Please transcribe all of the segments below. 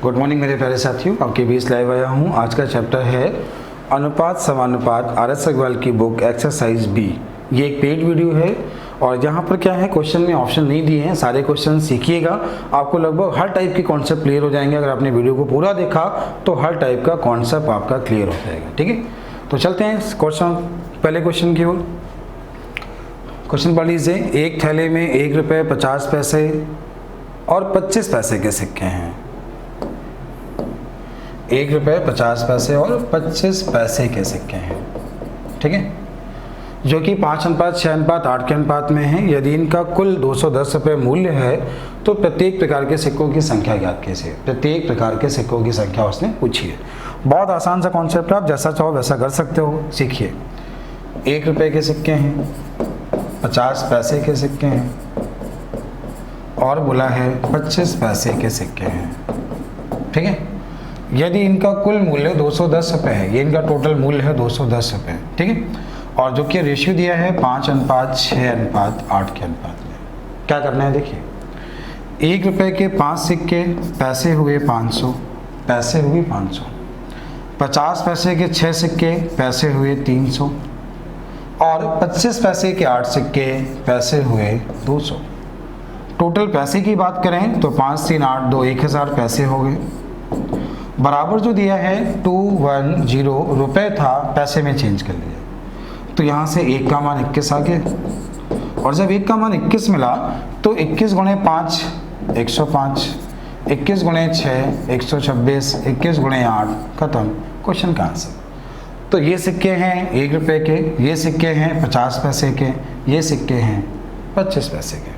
Good morning मेरे प्यारे साथियों, आपके बीच लाइव आया हूँ। आज का चैप्टर है अनुपात समानुपात, RS अग्रवाल की बुक एक्सरसाइज बी। ये एक पेड वीडियो है और यहाँ पर क्या है, क्वेश्चन में ऑप्शन नहीं दिए हैं। सारे क्वेश्चन सीखिएगा, आपको लगभग हर टाइप के कॉन्सेप्ट क्लियर हो जाएंगे। अगर आपने वीडियो को पूरा देखा तो हर टाइप का कॉन्सेप्ट आपका क्लियर हो जाएगा। ठीक है, तो चलते हैं क्वेश्चन, पहले क्वेश्चन की ओर। क्वेश्चन पढ़ लीजिए। एक थैले में 1 रुपये 50 पैसे और 25 पैसे के सिक्के हैं। 1 रुपये 50 पैसे और 25 पैसे के सिक्के हैं, ठीक है, जो कि 5:6:8 के अनुपात में है। यदि इनका कुल 210 रुपये मूल्य है तो प्रत्येक प्रकार के सिक्कों की संख्या ज्ञात कीजिए। प्रत्येक प्रकार के सिक्कों की संख्या उसने पूछी है। बहुत आसान सा कॉन्सेप्ट है, आप जैसा चाहो वैसा कर सकते हो, सीखिए। 1 रुपये के सिक्के हैं, 50 पैसे के सिक्के हैं और बोला है 25 पैसे के सिक्के हैं, ठीक है। यदि इनका कुल मूल्य 210 रुपये है, ये इनका टोटल मूल्य है 210 रुपये, ठीक है, और जो कि रेशियो दिया है 5:6:8 के अनुपात में। क्या करना है देखिए, 1 रुपये के 5 सिक्के, पैसे हुए 500, पैसे हुए 500। 50 पैसे के 6 सिक्के, पैसे हुए 300 और 25 पैसे के 8 सिक्के, पैसे हुए 200। टोटल पैसे की बात करें तो 5, 3, 8, 2, 1000 पैसे हो गए। बराबर जो दिया है 210 रुपये था, पैसे में चेंज कर लिया तो यहाँ से 1 का मान 21 आ गया। और जब 1 का मान 21 मिला तो 21 गुणे 5 105, 21 गुणे 6 126, 21 गुणे 8 खत्म। क्वेश्चन का आंसर। तो ये सिक्के हैं 1 रुपये के, ये सिक्के हैं 50 पैसे के, ये सिक्के हैं 25 पैसे के।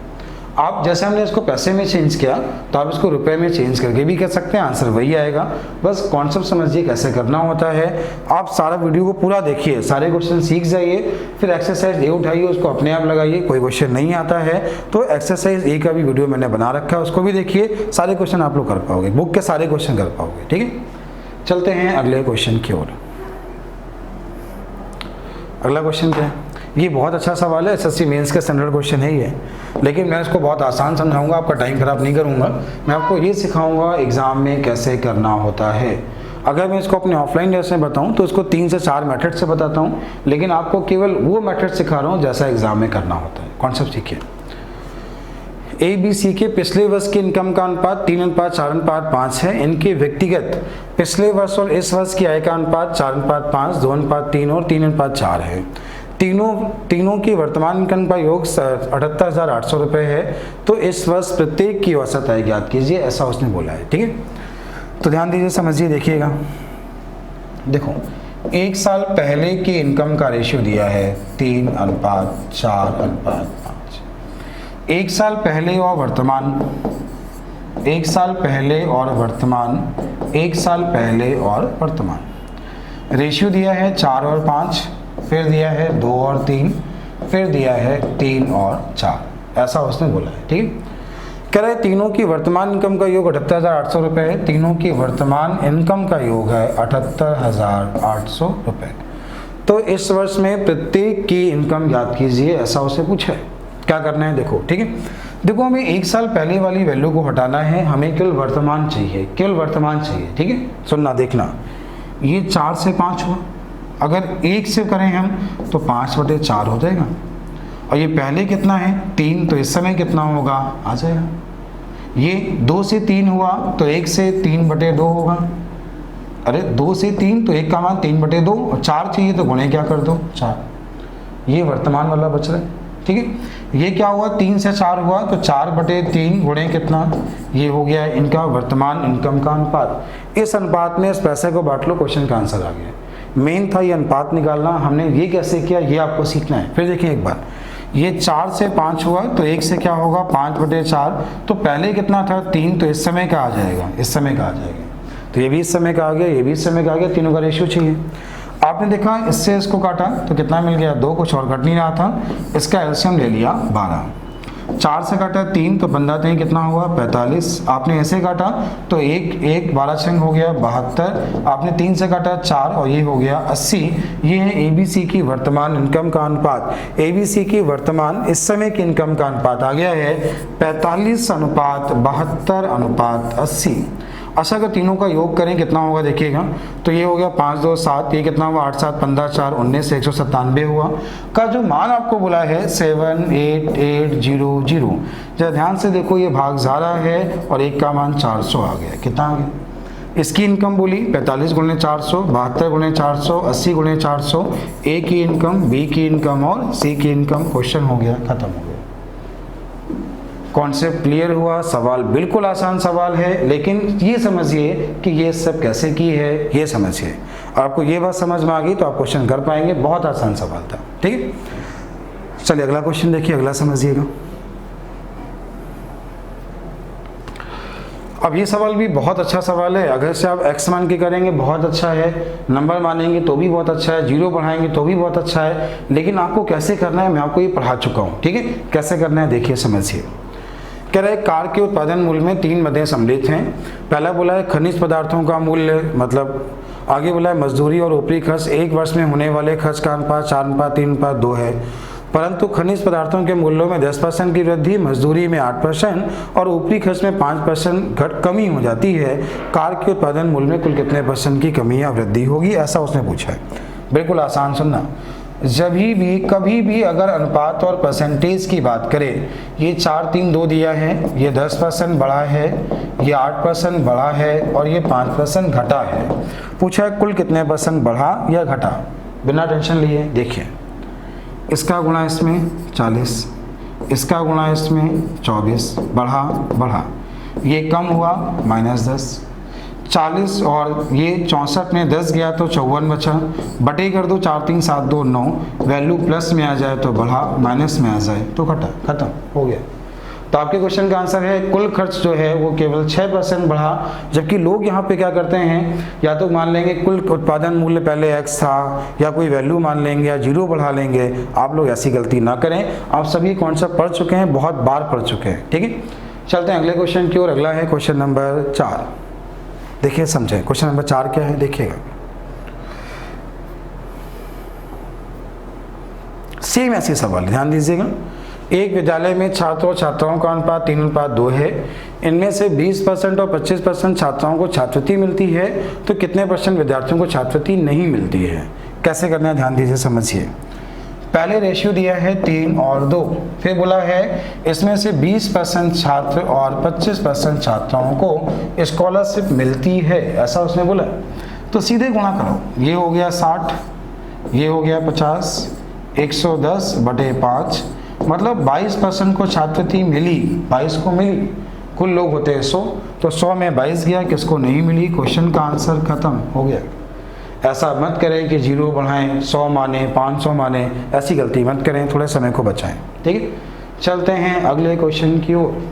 आप जैसे हमने इसको पैसे में चेंज किया तो आप इसको रुपए में चेंज करके भी कर सकते हैं, आंसर वही आएगा। बस कॉन्सेप्ट समझिए कैसे करना होता है। आप सारा वीडियो को पूरा देखिए, सारे क्वेश्चन सीख जाइए, फिर एक्सरसाइज ए उठाइए, उसको अपने आप लगाइए। कोई क्वेश्चन नहीं आता है तो एक्सरसाइज ए का भी वीडियो मैंने बना रखा है, उसको भी देखिए। सारे क्वेश्चन आप लोग कर पाओगे, बुक के सारे क्वेश्चन कर पाओगे, ठीक है। चलते हैं अगले क्वेश्चन की ओर। अगला क्वेश्चन क्या है, ये बहुत अच्छा सवाल है, SSC मेंस का स्टैंडर्ड क्वेश्चन है ये, लेकिन मैं इसको बहुत आसान समझाऊंगा, आपका टाइम खराब नहीं करूंगा। मैं आपको ये सिखाऊंगा एग्जाम में कैसे करना होता है। अगर मैं इसको अपने ऑफलाइन लेसन में बताऊं तो इसको 3 से 4 मेथड से बताता हूं, लेकिन आपको केवल वो मेथड सिखा रहा हूं जैसा एग्जाम में करना होता है। कॉन्सेप्ट सीखिए। ABC के पिछले वर्ष के इनकम का अनुपात 3:4:5 है। इनके व्यक्तिगत पिछले वर्ष और इस वर्ष की आय का अनुपात 4:5, 2:3 और 3:4 है। तीनों की वर्तमान इनकम का योग 78,800 रुपये है। तो इस वर्ष प्रत्येक की औसत आय ज्ञात कीजिए, ऐसा उसने बोला है, ठीक है। तो ध्यान दीजिए, समझिए, देखिएगा। देखो, 1 साल पहले की इनकम का रेशियो दिया है 3:4:5। 1 साल पहले और वर्तमान, 1 साल पहले और वर्तमान, 1 साल पहले और वर्तमान। रेशियो दिया है 4 और 5, फिर दिया है 2 और 3, फिर दिया है 3 और 4, ऐसा उसने बोला है, ठीक है। कह रहे तीनों की वर्तमान इनकम का योग 78,800 रुपये है। तीनों की वर्तमान इनकम का योग है 78,800 रुपये। तो इस वर्ष में प्रत्येक की इनकम ज्ञात कीजिए, ऐसा उसे पूछा है। क्या करना है देखो, ठीक है। देखो, हमें 1 साल पहले वाली वैल्यू को हटाना है, हमें केवल वर्तमान चाहिए, केवल वर्तमान चाहिए, ठीक है। सुनना, देखना, ये 4 से 5 हुआ, अगर 1 से करें हम तो 5/4 हो जाएगा। और ये पहले कितना है 3, तो इस समय कितना होगा, आ जाएगा। ये 2 से 3 हुआ तो 1 से 3/2 होगा। अरे 2 से 3 तो 1 का मान 3/2, और 4 चाहिए तो गुणे क्या कर दो, 4। ये वर्तमान वाला बच रहा है, ठीक है। ये क्या हुआ, 3 से 4 हुआ तो 4/3 गुणे कितना, ये हो गया इनका वर्तमान इनकम का अनुपात। इस अनुपात में इस पैसे को बांट लो, क्वेश्चन का आंसर आ गया। मेन था ये अनुपात निकालना, हमने ये कैसे किया ये आपको सीखना है। फिर देखिए एक बार, ये 4 से 5 हुआ तो 1 से क्या होगा 5/4, तो पहले कितना था 3, तो इस समय का आ जाएगा, इस समय का आ जाएगा। तो ये भी इस समय का आ गया, ये भी इस समय का आ गया, तीनों का रेशियो चाहिए। आपने देखा इससे इसको काटा तो कितना मिल गया 2, कुछ और कट नहीं रहा था, इसका एलसीएम ले लिया 12। 4 से काटा 3 तो 15 कितना हुआ 45। आपने ऐसे काटा तो 1 12 छंग हो गया 72। आपने 3 से काटा 4 और ये हो गया 80। ये है ABC की वर्तमान इनकम का अनुपात। ABC की वर्तमान इस समय की इनकम का अनुपात आ गया है 45:72:80। अच्छा अगर तीनों का योग करें कितना होगा देखिएगा, तो ये हो गया 5 2 7, ये कितना हुआ 8 7 15 4 19, 197 हुआ। का जो मान आपको बोला है 78800, जरा ध्यान से देखो, ये भाग जा रहा है और एक का मान 400 आ गया। कितना आ गया? इसकी इनकम बोली 45 गुणे 400, 72 गुणे 400, 80 गुणे 400, ए की इनकम, बी की इनकम और सी की इनकम। क्वेश्चन हो गया, खत्म हो गया। कॉन्सेप्ट क्लियर हुआ। सवाल बिल्कुल आसान सवाल है, लेकिन ये समझिए कि ये सब कैसे की है, ये समझिए। आपको ये बात समझ में आ गई तो आप क्वेश्चन कर पाएंगे। बहुत आसान सवाल था, ठीक है। चलिए अगला क्वेश्चन देखिए, अगला समझिएगा। अब ये सवाल भी बहुत अच्छा सवाल है। अगर से आप x मान के करेंगे बहुत अच्छा है, नंबर मानेंगे तो भी बहुत अच्छा है, जीरो बढ़ाएंगे तो भी बहुत अच्छा है, लेकिन आपको कैसे करना है मैं आपको ये पढ़ा चुका हूँ, ठीक है। कैसे करना है देखिए, समझिए। कह रहा है कार के उत्पादन मूल्य में 3 मदें सम्मिलित हैं। पहला बोला है खनिज पदार्थों का मूल्य, मतलब आगे बोला है मजदूरी और ऊपरी खर्च, एक वर्ष में होने वाले खर्च का अनुपात 4:3:2 है। परंतु खनिज पदार्थों के मूल्यों में 10% की वृद्धि, मजदूरी में 8% और ऊपरी खर्च में 5% कमी हो जाती है। कार के उत्पादन मूल्य में कुल कितने % की कमी या वृद्धि होगी, ऐसा उसने पूछा है। बिल्कुल आसान सुनना। जब भी कभी भी अगर अनुपात और परसेंटेज की बात करें, ये 4 3 2 दिया है, ये 10% बढ़ा है, ये 8% बढ़ा है और ये 5% घटा है। पूछा है कुल कितने % बढ़ा या घटा। बिना टेंशन लिए देखिए, इसका गुणा इसमें 40, इसका गुणा इसमें 24, बढ़ा बढ़ा, ये कम हुआ -10, 40 और ये 64 में 10 गया तो 54 बचा, बटे कर दो 4 3 7 2 9, वैल्यू प्लस में आ जाए तो बढ़ा, माइनस में आ जाए तो घटा, खत्म हो गया। तो आपके क्वेश्चन का आंसर है कुल खर्च जो है वो केवल 6% बढ़ा। जबकि लोग यहाँ पे क्या करते हैं, या तो मान लेंगे कुल उत्पादन मूल्य पहले x था, या कोई वैल्यू मान लेंगे या जीरो बढ़ा लेंगे। आप लोग ऐसी गलती ना करें। आप सभी कॉन्सेप्ट पढ़ चुके हैं, बहुत बार पढ़ चुके हैं, ठीक है। चलते हैं अगले क्वेश्चन की ओर। अगला है क्वेश्चन नंबर 4। देखिए समझें, क्वेश्चन नंबर 4 क्या है देखिएगा। सेम ऐसे सवाल, ध्यान दीजिएगा। एक विद्यालय में छात्रों छात्राओं का अनुपात 3:2 है। इनमें से 20% और 25% छात्राओं को छात्रवृत्ति मिलती है, तो कितने % विद्यार्थियों को छात्रवृत्ति नहीं मिलती है। कैसे करना है ध्यान दीजिए, समझिए। पहले रेशियो दिया है 3 और 2, फिर बोला है इसमें से 20% छात्र और 25% छात्राओं को स्कॉलरशिप मिलती है, ऐसा उसने बोला। तो सीधे गुणा करो, ये हो गया 60, ये हो गया 50, 110/5, मतलब 22% को छात्रवृत्ति मिली, 22 को मिली। कुल लोग होते हैं 100, तो 100 में 22 गया, किसको नहीं मिली। क्वेश्चन का आंसर खत्म हो गया। ऐसा मत करें कि जीरो बढ़ाएं, 100 माने 500 माने, ऐसी गलती मत करें, थोड़े समय को बचाएं, ठीक है। चलते हैं अगले क्वेश्चन की ओर।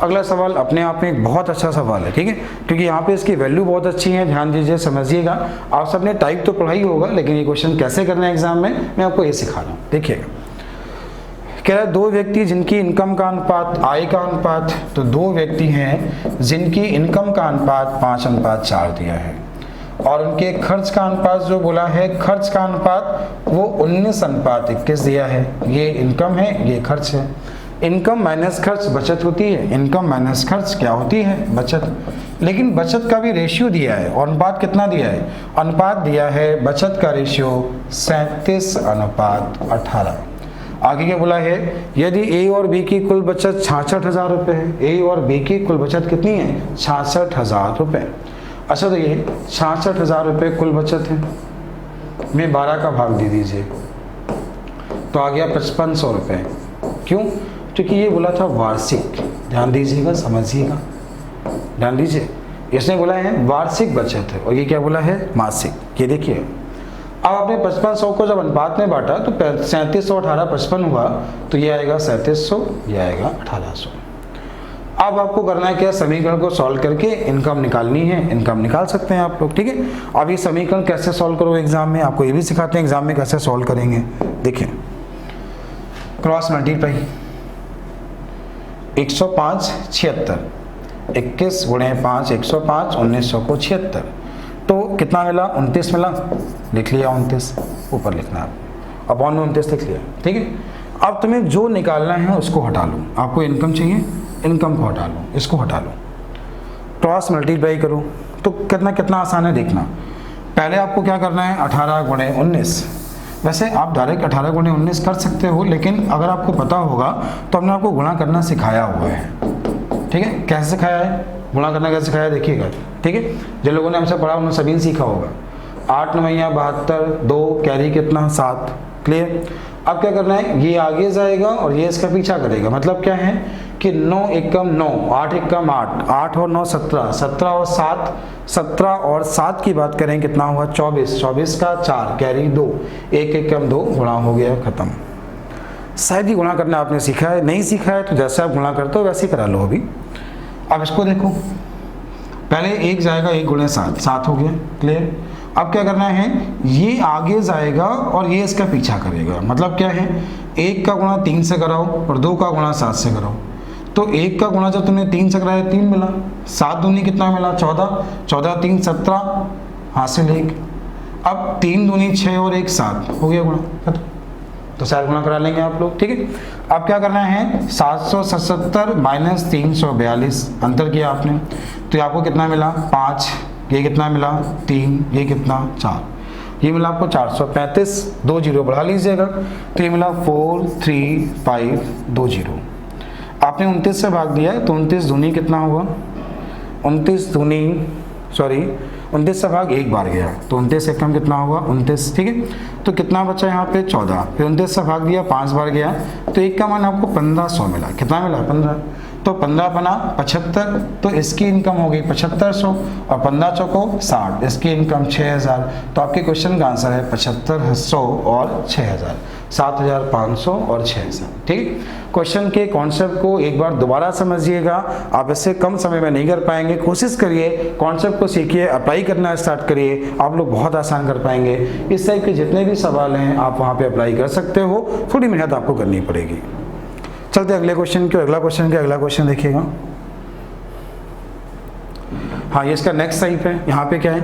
अगला सवाल अपने आप में एक बहुत अच्छा सवाल है, ठीक है, क्योंकि यहाँ पे इसकी वैल्यू बहुत अच्छी है। ध्यान दीजिए, समझिएगा। आप सबने टाइप तो पढ़ा ही होगा, लेकिन ये क्वेश्चन कैसे करना है एग्जाम में मैं आपको ये सिखा रहा हूँ। देखिएगा, कह रहा है 2 व्यक्ति जिनकी इनकम का अनुपात आय का अनुपात, तो 2 व्यक्ति हैं जिनकी इनकम का अनुपात 5:4 दिया है, और उनके खर्च का अनुपात जो बोला है, खर्च का अनुपात वो 19:21 दिया है। ये इनकम है, ये खर्च है। इनकम माइनस खर्च बचत होती है, इनकम माइनस खर्च क्या होती है, बचत। लेकिन बचत का भी रेशियो दिया है, और अनुपात कितना दिया है, अनुपात दिया है बचत का रेशियो 37:18। आगे क्या बोला है, यदि ए और बी की कुल बचत 66,000 रुपये है। ए और बी की कुल बचत कितनी है, 66,000 रुपये। अच्छा, तो ये 66,000 रुपये कुल बचत है, में 12 का भाग दे दीजिए, तो आ गया 5500 रुपये। क्यों, क्योंकि ये बोला था वार्षिक। ध्यान दीजिएगा, समझिएगा, ध्यान दीजिए। इसने बोला है वार्षिक बचत है, और ये क्या बोला है, मासिक। ये देखिए, अब आपने 5500 को जब अनुपात में बांटा तो 3700 18 55 हुआ, तो ये आएगा 3700, ये आएगा 1800। अब आपको करना है क्या, समीकरण को सॉल्व करके इनकम निकालनी है। इनकम निकाल सकते हैं आप लोग, ठीक है। अब ये समीकरण कैसे सॉल्व करो एग्जाम में, आपको ये भी सिखाते हैं एग्जाम में कैसे सॉल्व करेंगे। देखिए, क्रॉस मल्टीप्लाई, 105 76, 21 गुणे 5 105, 1900 को 76, तो कितना मिला, 29 मिला। लिख लिया 29, ऊपर लिखना है अपॉन में 29 लिख लिया, ठीक है। अब तुम्हें जो निकालना है उसको हटा लो। आपको इनकम चाहिए, इनकम को हटा लो, इसको हटा लो। क्रॉस मल्टीप्लाई करो तो कितना कितना आसान है देखना। पहले आपको क्या करना है 18 गुणे 19। वैसे आप डायरेक्ट 18 गुणे 19 कर सकते हो, लेकिन अगर आपको पता होगा तो हमने आपको गुणा करना सिखाया हुआ है। ठीक है, कैसे सिखाया है, गुणा करना कैसे सिखाया है देखिएगा। ठीक है, जिन लोगों ने हमसे पढ़ा उन्होंने सभी ने सीखा होगा। 8 9 72, 2 कैरी कितना 7। क्लियर। अब क्या करना है, ये आगे जाएगा और ये इसका पीछा करेगा। मतलब क्या है कि 9 एकम 9, 8 एकम 8, 8 और 9 17, 17 और 7, 17 और 7 की बात करें कितना हुआ 24, 24 का 4 कैरी 2, 1 एकम 2, गुणा हो गया, खत्म। शायद ही गुणा करना आपने सीखा है, नहीं सीखा है तो जैसे आप गुणा करते हो वैसे ही करा लो। अभी अब इसको देखो, पहले 1 जाएगा 1 गुणे 7, 7 हो गया। क्लियर। अब क्या करना है, ये आगे जाएगा और ये इसका पीछा करेगा। मतलब क्या है, 1 का गुणा 3 से कराओ और 2 का गुणा 7 से कराओ। तो 1 का गुणा जब तुमने 3 से कराया 3 मिला, 7 दूनी कितना मिला 14, 14 3 17, हासिल 1। अब 3 दूनी 6 और 1 7 हो गया गुणा, तो शायद गुणा करा लेंगे आप लोग। ठीक है, अब क्या करना है 777 माइनस 342, अंतर किया आपने तो ये आपको कितना मिला 5, ये कितना मिला 3, ये कितना 4, ये मिला आपको 435। 2 जीरो बढ़ा लीजिएगा तो ये मिला 43520। आपने 29 से भाग दिया तो 29 दूनी कितना हुआ 29 से भाग 1 बार गया तो 29 एकम कितना हुआ 29। ठीक है, तो कितना बचा यहाँ पे 14, फिर 29 से भाग दिया 5 बार गया तो 1 का मान आपको 1500 मिला। कितना मिला 15, तो 15 बना 75, तो इसकी इनकम हो गई 7500 और 15 चौको 60, इसकी इनकम 6000। तो आपके क्वेश्चन का आंसर है 7500 और 6000, 7500 और 6000। ठीक, क्वेश्चन के कॉन्सेप्ट को एक बार दोबारा समझिएगा, आप इससे कम समय में नहीं कर पाएंगे। कोशिश करिए, कॉन्सेप्ट को सीखिए, अप्लाई करना स्टार्ट करिए, आप लोग बहुत आसान कर पाएंगे। इस टाइप के जितने भी सवाल हैं आप वहाँ पे अप्लाई कर सकते हो, थोड़ी मेहनत आपको करनी पड़ेगी। चलते अगले क्वेश्चन की। अगला क्वेश्चन देखिएगा। हाँ, ये इसका नेक्स्ट टाइप है। यहाँ पे क्या है,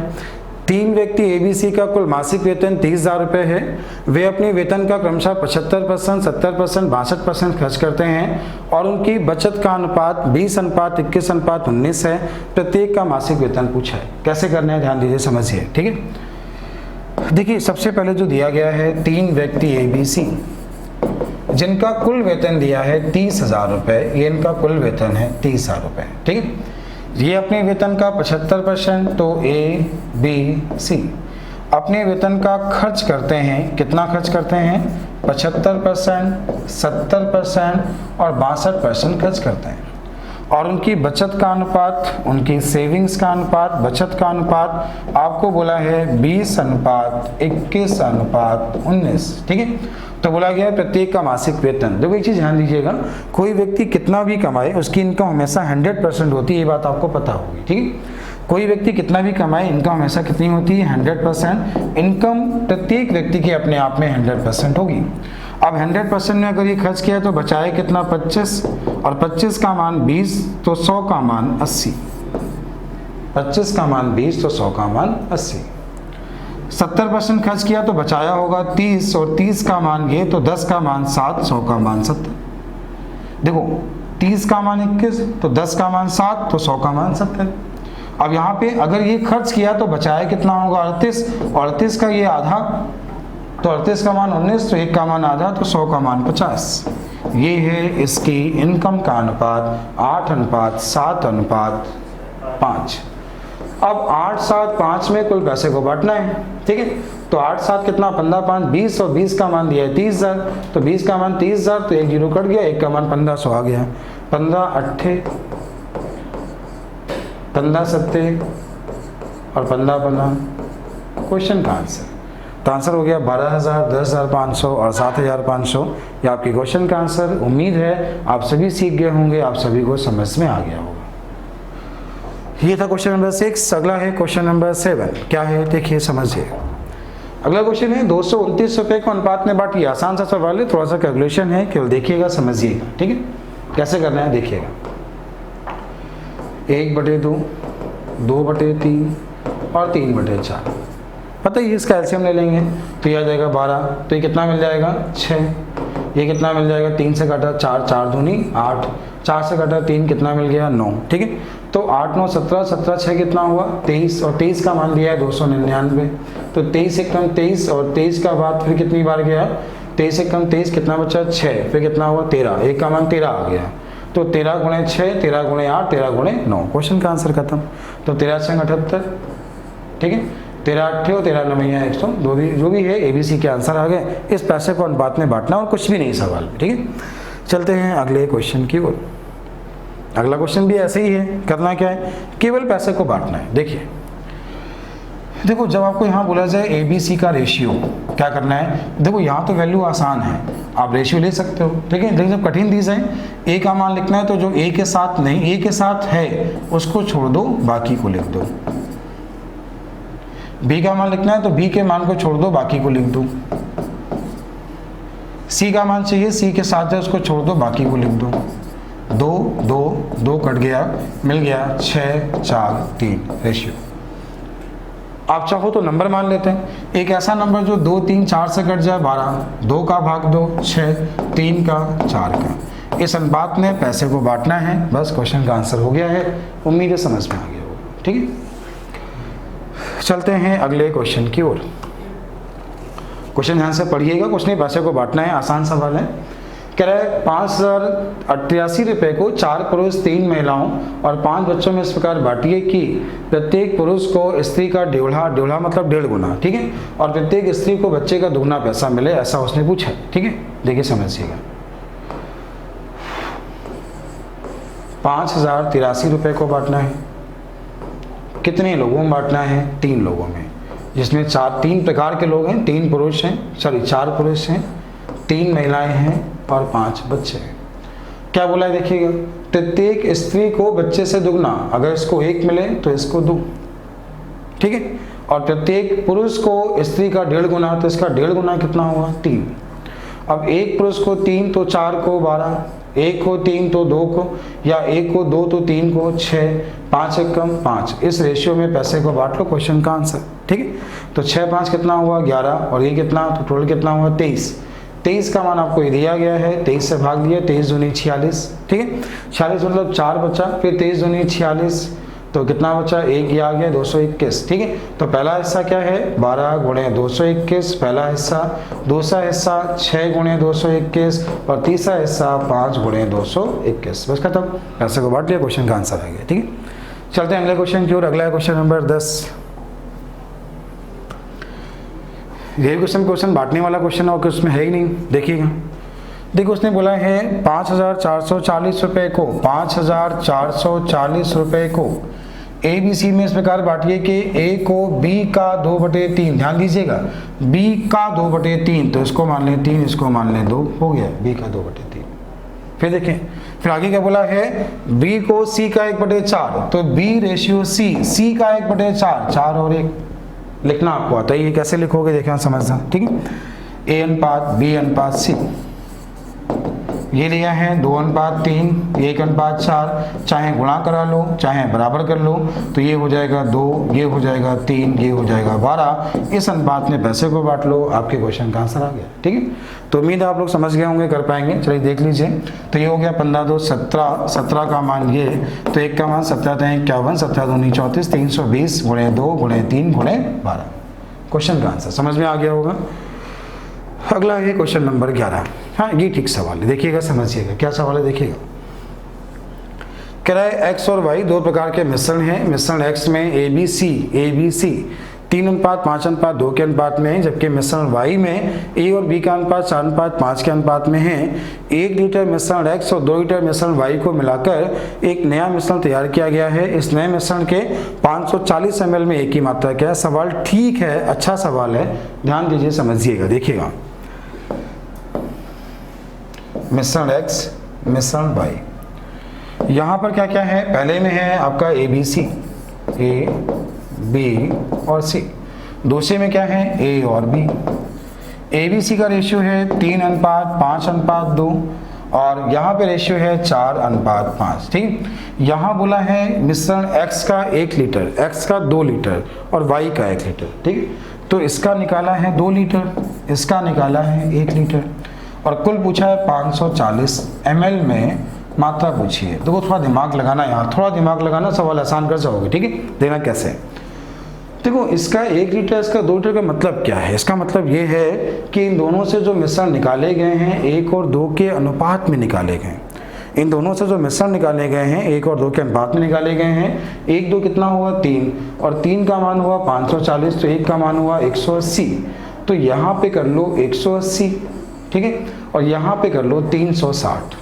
3 व्यक्ति ABC का कुल मासिक वेतन 30,000 रुपये है। वे अपने वेतन का क्रमशः 75%, 70%, 62% खर्च करते हैं और उनकी बचत का अनुपात 20:21:19 है। प्रत्येक का मासिक वेतन पूछा है। कैसे करना है ध्यान दीजिए, समझिए। ठीक है, देखिए सबसे पहले जो दिया गया है 3 व्यक्ति ABC जिनका कुल वेतन दिया है 30,000 रुपये, ये इनका कुल वेतन है 30,000 रुपये। ठीक है, ये अपने वेतन का 75%, तो ABC अपने वेतन का खर्च करते हैं। कितना खर्च करते हैं 75%, 70% और 62% खर्च करते हैं। और उनकी बचत का अनुपात, उनकी सेविंग्स का अनुपात, बचत का अनुपात आपको बोला है 20:21:19। ठीक है, तो बोला गया है प्रत्येक का मासिक वेतन। देखो एक चीज ध्यान दीजिएगा, कोई व्यक्ति कितना भी कमाए उसकी इनकम हमेशा 100% होती है, ये बात आपको पता होगी। ठीक है, कोई व्यक्ति कितना भी कमाए इनकम हमेशा कितनी होती है 100%। इनकम प्रत्येक व्यक्ति की अपने आप में 100% होगी। अब 100% में अगर ये खर्च किया तो बचाए कितना 25, और 25 का मान 20 तो 100 का मान 80। 25 का मान 20 तो 100 का मान 80। 70% खर्च किया तो बचाया होगा 30, और 30 का मान ये तो 10 का मान 7, 100 का मान 70। देखो 30 का मान 21 तो 10 का मान 7 तो 100 का मान 70। अब यहाँ पे अगर ये खर्च किया तो बचाया कितना होगा 38, और 38 का ये आधा तो 38 का मान 19, तो 1 का मान आधा तो 100 का मान 50। ये है इसकी इनकम का अनुपात 8:7:5। अब 8:7:5 में कुल पैसे को बांटना है। ठीक है, तो 8:7 कितना 15:5 20, और 20 का मान दिया है 30,000, तो 20 का मान 30,000, तो 1 जीरो कट गया, 1 का मान 1500 आ गया। 15 7 और 15 क्वेश्चन का आंसर। तो आंसर हो गया 12,000, 10,500 और 7,500। ये आपकी क्वेश्चन का आंसर। उम्मीद है आप सभी सीख गए होंगे, आप सभी को समझ में आ गया होगा। ये था क्वेश्चन नंबर 6। अगला है क्वेश्चन नंबर 7। क्या है देखिए, समझिए। अगला क्वेश्चन है 229 रुपये को अनुपात में बांटिए। आसान सा सवाल है, थोड़ा सा कैलकुलेशन है, केवल देखिएगा समझिएगा। ठीक है, कैसे करना है देखिएगा। 1/2, 2/3 और 3/4। पता ही इसका एलसीएम ले लेंगे तो ये आ जाएगा 12, तो ये कितना मिल जाएगा 6। ये कितना मिल जाएगा 3 से काटा 4, 4 दूनी 8, 4 से घटा 3 कितना मिल गया 9, ठीक है। तो 8 9 17, 17 6 कितना हुआ 23, और 23 का मान दिया है 299। तो 23 एक कम 23, और 23 का बाद फिर कितनी बार गया 23 एक कम 23, कितना बचा 6, फिर कितना हुआ 13, एक का मान 13 आ गया। तो 13 गुणे 6, 13 गुणे 8, 13 गुणे 9, क्वेश्चन का आंसर खत्म। तो 13 6 78, ठीक है। 13 8 और 13 9 100, जो भी है ABC के आंसर आ गए। इस पैसे को अनुपात में बांटना और कुछ भी नहीं सवाल में, ठीक है। चलते हैं अगले क्वेश्चन की ओर। अगला क्वेश्चन भी ऐसे ही है, करना क्या है, केवल पैसे को बांटना है। देखो जब आपको यहाँ बोला जाए ABC का रेशियो क्या करना है, देखो यहाँ तो वैल्यू आसान है, आप रेशियो ले सकते हो, ठीक है। लेकिन जब कठिन दी जाए A का मान लिखना है तो जो A के साथ नहीं, A के साथ है उसको छोड़ दो, बाकी को लिख दो। B का मान लिखना है तो B के मान को छोड़ दो, बाकी को लिख दो। C का मान चाहिए, C के साथ है उसको छोड़ दो, बाकी को लिख दो। 2 2 2 कट गया, मिल गया 6 4 3 रेशियो। आप चाहो तो नंबर मान लेते हैं, एक ऐसा नंबर जो 2 3 4 से कट जाए 12, 2 का भाग 2 6, 3 का 4 का। इस अनुपात में पैसे को बांटना है, बस क्वेश्चन का आंसर हो गया है। उम्मीद है समझ में आ गया होगा, ठीक है। चलते हैं अगले क्वेश्चन की ओर। क्वेश्चन ध्यान से पढ़िएगा, कुछ नहीं, पैसे को बांटना है, आसान सवाल है। कह रहा है 5088 रुपए को 4 पुरुष 3 महिलाओं और 5 बच्चों में इस प्रकार बांटिए कि प्रत्येक पुरुष को स्त्री का डेढ़ा मतलब 1.5 गुना, ठीक है, और प्रत्येक स्त्री को बच्चे का दुगना पैसा मिले, ऐसा उसने पूछा, ठीक है। देखिए समझिएगा, 5083 रुपए को बांटना है, कितने लोगों में बांटना है, 3 लोगों में, जिसमें 3 प्रकार के लोग हैं, 4 पुरुष हैं, 3 महिलाएं हैं और 5 बच्चे हैं। क्या बोला है देखिएगा, प्रत्येक स्त्री को बच्चे से दुगना, अगर इसको 1 मिले तो इसको 2, ठीक है, और प्रत्येक पुरुष को स्त्री का 1.5 गुना, तो इसका 1.5 गुना कितना हुआ 3। अब एक पुरुष को 3 तो 4 को 12, एक को 3 तो 2 को, या एक को 2 तो 3 को 6, 5 एक कम 5। इस रेशियो में पैसे को बांट लो, क्वेश्चन का आंसर, ठीक है। तो 6 5 कितना हुआ 11, और ये कितना, तो टोटल कितना हुआ 23। 23 का मान आपको ये दिया गया है, 23 से भाग दिया, 23 दूनी 46, ठीक है। 46 मतलब 4 बचा, फिर 23 दूनी 46, तो कितना बचा, 1 ये आ गया 221, ठीक है। तो पहला हिस्सा क्या है 12 गुणे 221, पहला हिस्सा। दूसरा हिस्सा 6 गुणे 221, और तीसरा हिस्सा 5 गुणे 221। बस खत्म, पैसे को बांट लिया, क्वेश्चन का आंसर आ गया, ठीक है। चलते हैं अगले क्वेश्चन की ओर। अगला क्वेश्चन नंबर 10। ये क्वेश्चन बांटने वाला क्वेश्चन और उसमें है ही नहीं, देखिएगा। देखो उसने बोला है 5440 रुपए को 5440 रुपए को ABC में इस प्रकार बांटिए कि A को B का 2/3, ध्यान दीजिएगा, B का 2/3, तो इसको मान लें 3, इसको मान लें 2, हो गया B का 2/3। फिर देखें, फिर आगे क्या बोला है, B को C का 1/4, तो B रेशियो C का 1/4, 4 और 1 लिखना आपको आता है। ये कैसे लिखोगे देखना समझना, ठीक है। A अनुपात B अनुपात C, ये लिया है 2:3, 1:4, चाहे गुणा करा लो चाहे बराबर कर लो, तो ये हो जाएगा 2, ये हो जाएगा 3, ये हो जाएगा 12। इस अनुपात में पैसे को बांट लो, आपके क्वेश्चन का आंसर आ गया, ठीक है। तो उम्मीद है आप लोग समझ गए होंगे, कर पाएंगे। चलिए देख लीजिए, तो ये हो गया 15 2 17, 17 का मान ये, तो 1 का मान 17 51, 17 दूनी 34, 320 गुणे 2 गुणे 3 गुणे 12। क्वेश्चन का आंसर समझ में आ गया होगा। अगला है क्वेश्चन नंबर 11। हाँ ये ठीक सवाल है, देखिएगा समझिएगा क्या सवाल है, देखिएगा। कह रहा है x और y 2 प्रकार के मिश्रण हैं। मिश्रण x में ABC 3:5:2 के अनुपात में है, जबकि मिश्रण y में A और B का अनुपात 4:5 के अनुपात में है। 1 लीटर मिश्रण x और 2 लीटर मिश्रण y को मिलाकर एक नया मिश्रण तैयार किया गया है। इस नए मिश्रण के 540 ml में एक ही मात्रा क्या है। सवाल ठीक है, अच्छा सवाल है, ध्यान दीजिए समझिएगा। देखिएगा, मिश्रण x मिश्रण y, यहाँ पर क्या क्या है, पहले में है आपका ABC A B और C, दूसरे में क्या है A और B। ABC का रेशियो है 3:5:2 और यहाँ पे रेशियो है 4:5, ठीक। यहाँ बोला है मिश्रण x का 1 लीटर, x का 2 लीटर और y का 1 लीटर, ठीक। तो इसका निकाला है 2 लीटर, इसका निकाला है 1 लीटर, और कुल पूछा है 540 ml में मात्रा पूछी है। देखो थोड़ा दिमाग लगाना, यहाँ थोड़ा दिमाग लगाना, सवाल आसान कर जाओगे। ठीक है, देखना कैसे। देखो इसका 1 लीटर इसका 2 लीटर का मतलब क्या है। इसका मतलब ये है कि इन दोनों से जो मिश्रण निकाले गए हैं 1 और 2 के अनुपात में निकाले गए। इन दोनों से जो मिश्रण निकाले गए हैं 1 और 2 के अनुपात में निकाले गए हैं। 1 2 कितना हुआ 3, और 3 का मान हुआ 540, तो 1 का मान हुआ 180। तो यहाँ पे कर लो 180, ठीक है, और यहाँ पे कर लो 360।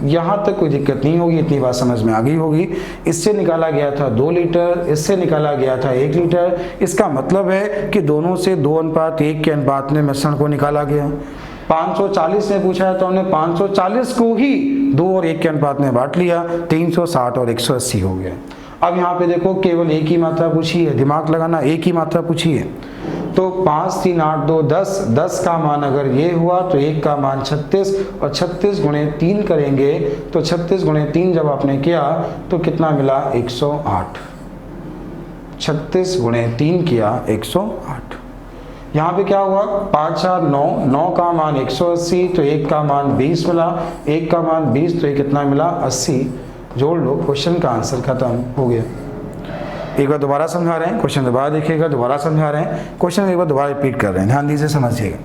यहाँ तक कोई दिक्कत नहीं होगी, इतनी बात समझ में आ गई होगी। इससे निकाला गया था 2 लीटर, इससे निकाला गया था 1 लीटर। इसका मतलब है कि दोनों से 2:1 के अनुपात में मिश्रण को निकाला गया। 540 में पूछा है तो हमने 540 को ही 2 और 1 के अनुपात में बांट लिया, 360 और 180 हो गया। अब यहाँ पे देखो केवल एक ही मात्रा पूछी है, दिमाग लगाना, एक ही मात्रा पूछी है। तो 5 3 8 2 10, 10 का मान अगर ये हुआ तो 1 का मान 36, और 36 गुणे 3 करेंगे तो 36 गुणे 3 जब आपने किया तो कितना मिला 108। 36 गुणे 3 किया 108। यहाँ पे क्या हुआ 5 4 9, 9 का मान 180, तो 1 का मान 20 मिला, 1 का मान 20 तो ये कितना मिला 80। जोड़ लो, क्वेश्चन का आंसर खत्म हो गया। एक बार दोबारा समझा रहे हैं, क्वेश्चन दोबारा देखिएगा, दोबारा समझा रहे हैं, क्वेश्चन एक बार दोबारा रिपीट कर रहे हैं, ध्यान दीजिए, समझिएगा।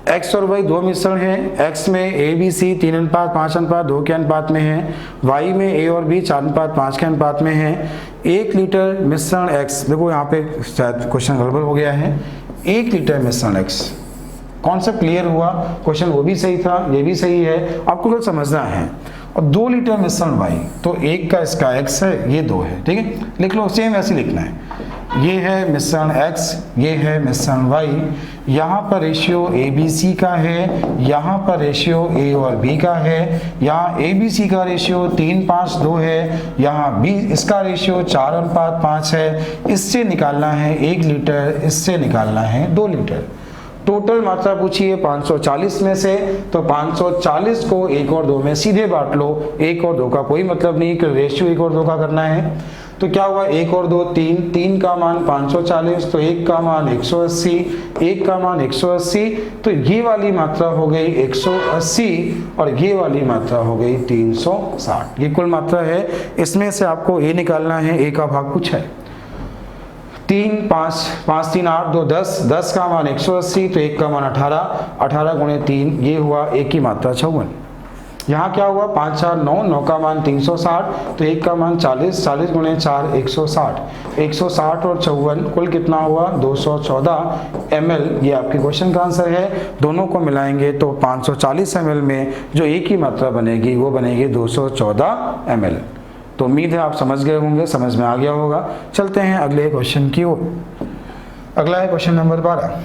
x और y 2 मिश्रण है। x में a b c 3:5:2 के अनुपात में है। y में a और b 4:5 के अनुपात में है। 1 लीटर मिश्रण x, देखो यहाँ पे शायद क्वेश्चन गड़बड़ हो गया है। 1 लीटर मिश्रण x, कॉन्सेप्ट क्लियर हुआ, क्वेश्चन वो भी सही था, ये भी सही है, आपको कुछ समझना है। और 2 लीटर मिश्रण y, तो 1 का इसका x है, ये 2 है, ठीक है, लिख लो, सेम ऐसे लिखना है। ये है मिश्रण x, ये है मिश्रण y। यहाँ पर रेशियो ए बी सी का है, यहाँ पर रेशियो a और b का है, यहाँ ए बी सी का रेशियो 3:5:2 है, यहाँ b इसका रेशियो 4:5 है। इससे निकालना है 1 लीटर, इससे निकालना है 2 लीटर। टोटल मात्रा पूछी है 540 में से, तो 540 को 1 और 2 में सीधे बांट लो। 1 और 2 का कोई मतलब नहीं कि रेशियो 1 और 2 का करना है। तो क्या हुआ 1 और 2 3, 3 का मान 540, तो 1 का मान 180, 1 का मान 180, तो ये वाली मात्रा हो गई 180 और ये वाली मात्रा हो गई 360। ये कुल मात्रा है। इसमें से आपको ए निकालना है, ए का भाग पूछा है। 3 5 5 3 8 2 10, 10 का मान 180, तो 1 का मान 18, 18 गुणे 3, ये हुआ 1 की मात्रा 56। यहाँ क्या हुआ 5 4 9, 9 का मान 360, तो 1 का मान 40, 40 गुणे 4 160, 160 और 54 कुल कितना हुआ 214 ml। ये आपके क्वेश्चन का आंसर है। दोनों को मिलाएंगे तो 540 ml में जो एक ही मात्रा बनेगी वो बनेगी 214 ml। तो उम्मीद है आप समझ गए होंगे, समझ में आ गया होगा। चलते हैं अगले क्वेश्चन की ओर। अगला है क्वेश्चन नंबर 12।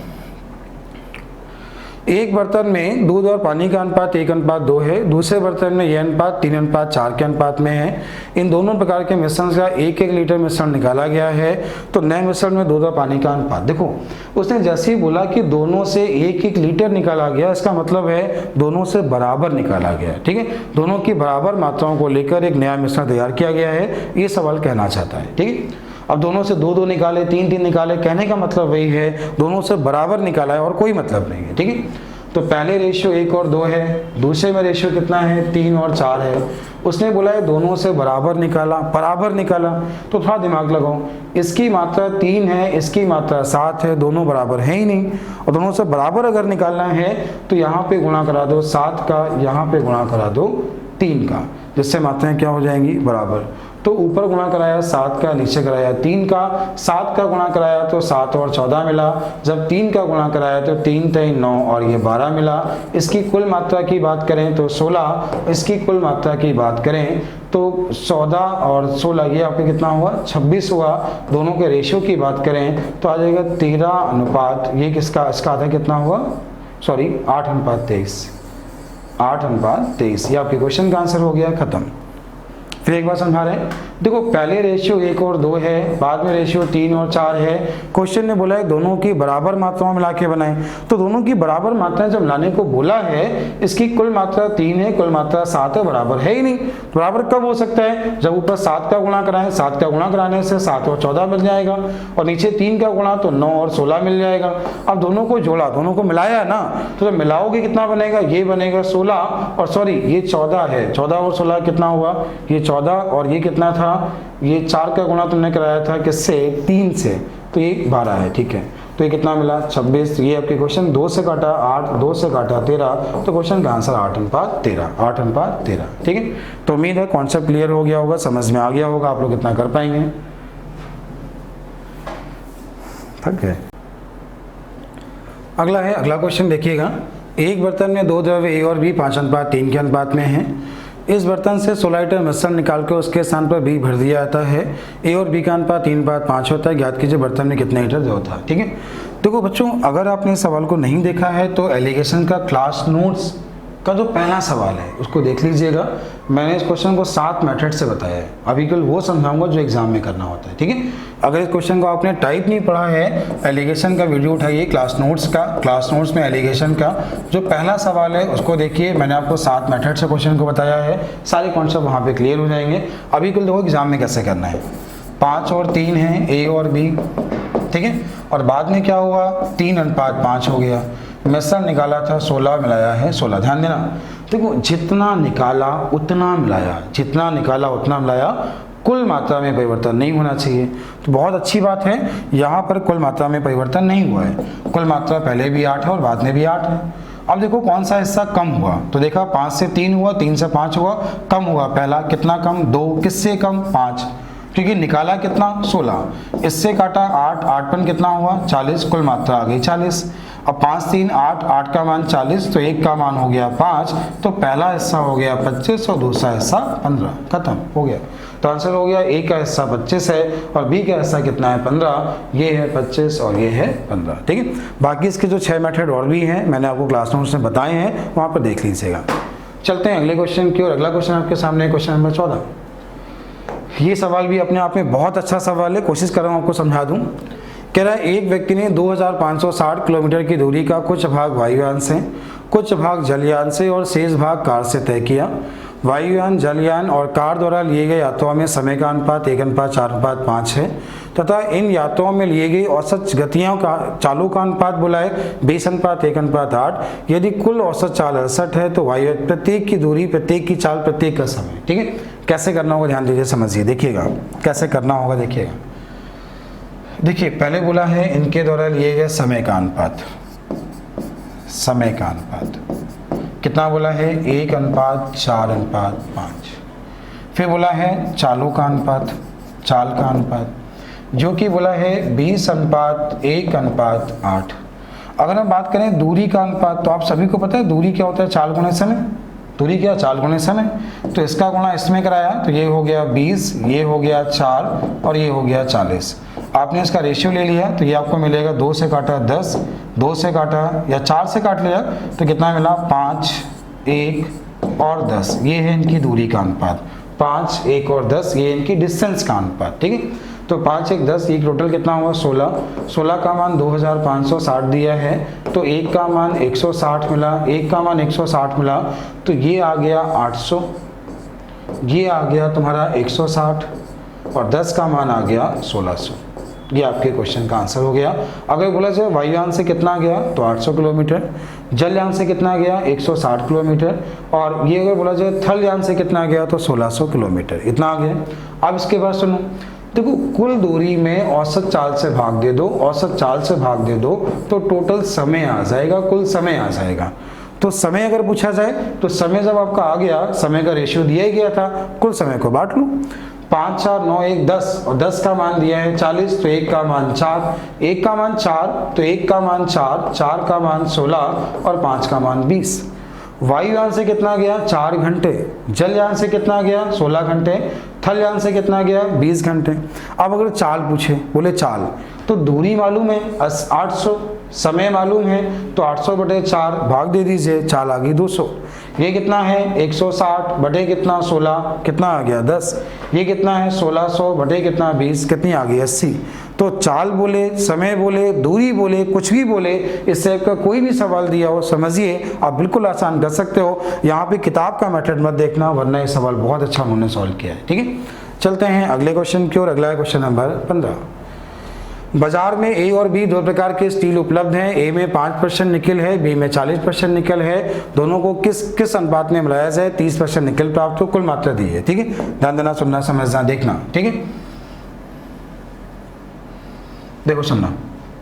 एक बर्तन में दूध और पानी का अनुपात 1:2 है, दूसरे बर्तन में यह अनुपात 3:4 के अनुपात में है। इन दोनों प्रकार के मिश्रण का 1-1 लीटर मिश्रण निकाला गया है। तो नए मिश्रण में दूध और पानी का अनुपात, देखो उसने जैसे ही बोला कि दोनों से 1-1 लीटर निकाला गया, इसका मतलब है दोनों से बराबर निकाला गया, ठीक है, दोनों की बराबर मात्राओं को लेकर एक नया मिश्रण तैयार किया गया है, ये सवाल कहना चाहता है, ठीक है। अब दोनों से 2-2 निकाले, 3-3 निकाले, कहने का मतलब वही है दोनों से बराबर निकाला है और कोई मतलब नहीं है, ठीक है। तो पहले रेशियो 1 और 2 है, दूसरे में रेशियो कितना है 3 और 4 है। उसने बोला है दोनों से बराबर निकाला, बराबर निकाला, तो थोड़ा दिमाग लगाओ, इसकी मात्रा 3 है, इसकी मात्रा 7 है, दोनों बराबर है ही नहीं। और दोनों से बराबर अगर निकालना है तो यहाँ पे गुणा करा दो 7 का, यहाँ पे गुणा करा दो 3 का, जिससे मात्राएं क्या हो जाएंगी बराबर। तो ऊपर गुणा कराया 7 का, नीचे कराया 3 का। 7 का गुणा कराया तो 7 और 14 मिला, जब 3 का गुणा कराया तो 3 3 9 और ये 12 मिला। इसकी कुल मात्रा की बात करें तो 16, इसकी कुल मात्रा की बात करें तो 14 और 16, ये आपके कितना हुआ 26 हुआ। दोनों के रेशियो की बात करें तो आ जाएगा 13 अनुपात, ये किसका, इसका आधा कितना हुआ, सॉरी 8:23, 8:23। ये आपके क्वेश्चन का आंसर हो गया, खत्म। फिर एक बार समझा रहे हैं, देखो पहले रेशियो 1 और 2 है, बाद में रेशियो 3 और 4 है। क्वेश्चन ने बोला है दोनों की बराबर मात्राओं मिला के बनाएं, तो दोनों की बराबर मात्राएं जब लाने को बोला है, इसकी कुल मात्रा 3 है, कुल मात्रा 7 है, बराबर है ही नहीं। तो बराबर कब हो सकता है? जब ऊपर 7 का गुणा कराएं, 7 का गुणा कराने से 7 और 14 मिल जाएगा, और नीचे 3 का गुणा तो 9 और 16 मिल जाएगा। अब दोनों को जोड़ा, दोनों को मिलाया ना, तो जब मिलाओगे कितना बनेगा? ये बनेगा 16, और सॉरी ये 14 है, 14 और 16 कितना हुआ? ये 14, और ये कितना था? ये 4 का गुणा तुमने कराया था किससे? 3 से, तो ये 12 है, ठीक है। तो ये कितना मिला? 26। ये आपके क्वेश्चन 2 से काटा 8, 2 से काटा 13, तो क्वेश्चन का आंसर 8:13, 8:13, ठीक है। तो उम्मीद है कॉन्सेप्ट क्लियर हो गया होगा, समझ में आ गया होगा, आप लोग कितना कर पाएंगे। ठीक है, अगला है, अगला क्वेश्चन देखिएगा। एक बर्तन में 2 द्रव्य ए और बी 5:3 के अनुपात में है। इस बर्तन से 16 लीटर मिश्रण निकालकर उसके स्थान पर बी भर दिया जाता है। ए और बी का अनुपात 3:5 होता है। ज्ञात कीजिए बर्तन में कितने लीटर द्रव था। ठीक है, देखो बच्चों, अगर आपने इस सवाल को नहीं देखा है तो एलिगेशन का क्लास नोट्स का जो पहला सवाल है उसको देख लीजिएगा। मैंने इस क्वेश्चन को 7 मेथड से बताया है। अभी कल वो समझाऊंगा जो एग्जाम में करना होता है। ठीक है, अगर इस क्वेश्चन को आपने टाइप नहीं पढ़ा है, एलिगेशन का वीडियो उठाइए क्लास नोट्स का। क्लास नोट्स में एलिगेशन का जो पहला सवाल है उसको देखिए। मैंने आपको 7 मेथड से क्वेश्चन को बताया है, सारे कॉन्सेप्ट वहाँ पे क्लियर हो जाएंगे। अभी कल देखो एग्जाम में कैसे करना है। 5 और 3 है, ए और बी, ठीक है, और बाद में क्या हुआ? 3:5 हो गया। मिश्रण निकाला था, 16 मिलाया है 16। ध्यान देना, देखो जितना निकाला उतना मिलाया, जितना निकाला उतना मिलाया, कुल मात्रा में परिवर्तन नहीं होना चाहिए। तो बहुत अच्छी बात है, यहाँ पर कुल मात्रा में परिवर्तन नहीं हुआ है। कुल मात्रा पहले भी 8 है और बाद में भी 8 है। अब देखो कौन सा हिस्सा कम हुआ, तो देखा 5 से 3 हुआ, 3 से 5 हुआ, कम हुआ। पहला कितना कम? 2। किससे कम? 5, क्योंकि निकाला कितना? 16। इससे काटा 8, 8 कितना हुआ? 40। कुल मात्रा आ गई 40। अब 5 3 8, 8 का मान 40, तो 1 का मान हो गया 5। तो पहला हिस्सा हो गया 25 और दूसरा हिस्सा 15। खत्म हो गया। तो आंसर हो गया ए का हिस्सा 25 है और बी का हिस्सा कितना है? 15। ये है 25 और ये है 15। ठीक है, बाकी इसके जो 6 मेथड और भी हैं मैंने आपको क्लास नोट्स में बताए हैं, वहाँ पर देख लीजिएगा। चलते हैं अगले क्वेश्चन की ओर। अगला क्वेश्चन आपके सामने क्वेश्चन नंबर 14। ये सवाल भी अपने आप में बहुत अच्छा सवाल है, कोशिश कर रहा हूँ आपको समझा दूँ। कह रहा है एक व्यक्ति ने 2560 किलोमीटर की दूरी का कुछ भाग वायुयान से, कुछ भाग जलयान से और शेष भाग कार से तय किया। वायुयान, जलयान और कार द्वारा लिए गए यात्राओं में समय का अनुपात 1:4:5 है तथा इन यात्राओं में लिए गई औसत गतियों का चालों का अनुपात बोला है 20:1:8। यदि कुल औसत चाल 68 है तो वायु प्रत्येक की दूरी, प्रत्येक की चाल, प्रत्येक का समय। ठीक है, कैसे करना होगा ध्यान दीजिए, समझिए, देखिएगा कैसे करना होगा। देखिएगा, देखिए पहले बोला है इनके द्वारा लिए गए समय का अनुपात, समय का अनुपात कितना बोला है? 1:4:5। फिर बोला है चालों का अनुपात, चाल का अनुपात, जो कि बोला है 20:1:8। अगर हम बात करें दूरी का अनुपात, तो आप सभी को पता है दूरी क्या होता है? चाल गुणे समय। दूरी क्या? चाल गुणे समय। तो इसका गुणा इसमें कराया तो ये हो गया 20, ये हो गया 4 और ये हो गया 40। आपने इसका रेशियो ले लिया तो ये आपको मिलेगा 2 से काटा 10, 2 से काटा या 4 से काट लिया तो कितना मिला? 5, 1 और 10। ये है इनकी दूरी का अनुपात। 5, 1 और 10 ये इनकी डिस्टेंस का अनुपात। ठीक है, तो 5, 1, 10 ये टोटल कितना हुआ? 16। 16 का मान 2560 दिया है तो 1 का मान 160 मिला, 1 का मान 160 मिला तो ये आ गया 800, ये आ गया तुम्हारा 160 और 10 का मान आ गया 1600। ये आपके क्वेश्चन का आंसर हो गया। अगर बोला जाए वायुयान से कितना गया तो 800 किलोमीटर, जलयान से कितना गया 160 किलोमीटर, और ये अगर बोला जाए थलयान से कितना गया तो 1600 किलोमीटर, इतना आ गया। अब इसके बाद सुनो, देखो कुल दूरी में औसत चाल से भाग दे दो, औसत चाल से भाग दे दो तो टोटल समय आ जाएगा, कुल समय आ जाएगा। तो समय अगर पूछा जाए तो समय जब आपका आ गया, समय का रेशियो दिया ही गया था, कुल समय को बांट लो। 5, 4, 9, 1, 10 और 10 का मान दिया है 40 तो 1 का मान 4, 1 का मान 4 तो 1 का मान 4, 4 का मान 16 और 5 का मान 20। वायुयान से कितना गया? 4 घंटे। जलयान से कितना गया? 16 घंटे। थलयान से कितना गया? 20 घंटे। अब अगर चाल पूछे, बोले चाल, तो दूरी मालूम है 800, समय मालूम है तो 800/4 भाग दे दीजिए, चाल आ गई 200। ये कितना है 160 बटे कितना 16, कितना आ गया 10। ये कितना है 1600 बटे कितना 20, कितनी आ गई 80। तो चाल बोले, समय बोले, दूरी बोले, कुछ भी बोले, इस टाइप का कोई भी सवाल दिया हो, समझिए आप बिल्कुल आसान कर सकते हो। यहाँ पे किताब का मेथड मत देखना, वरना ये सवाल बहुत अच्छा उन्होंने सॉल्व किया है। ठीक है, चलते हैं अगले क्वेश्चन की ओर। अगला क्वेश्चन नंबर 15। बाजार में ए और बी दो प्रकार के स्टील उपलब्ध हैं। ए में 5% निकल है, बी में 40% निकल है। दोनों को किस अनुपात में मिलाया जाए 30% निकल प्राप्त हो, कुल मात्रा दी है। ठीक है, ध्यान देना, सुनना, समझना, देखना। ठीक है, देखो सुनना,